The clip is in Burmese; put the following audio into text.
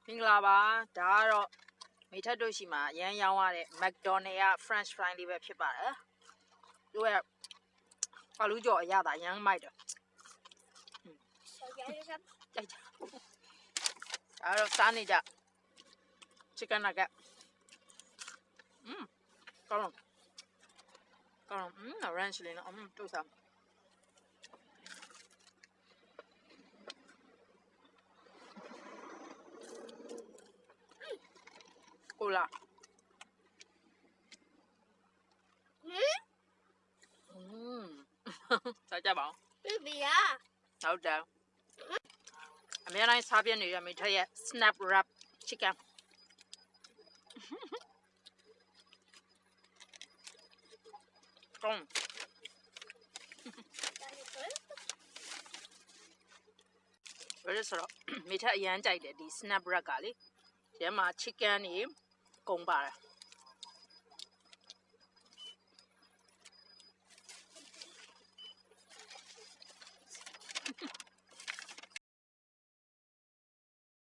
မင်္ဂလာပါဒါကတော့မိထက်တို့ရှိမှာရမ်းရောင်းရတဲ့ McDonald က French fry လေးပဲဖြစ်ပါတယ်သူကဘာလို့ကြော်အရသာရမ်းမိုက်တယ်ကြိုက်ကြအဲ့တော့စားနေကြ chicken nugget ကောင်းကောင်းranch လေးနော်တူစားကိုလာစားကြပါဦးပြရဟုတ်တယ်အများတိုင်းစားပြနေရမိထက်ရဲ့ snap wrap chicken ကောင်းဘယ်လိုဆိုတော့မိထက်အရန်ကြိုက်တယ်ဒီ snap wrap ကလေဒီမှာ chicken နေကုန်ပါတယ်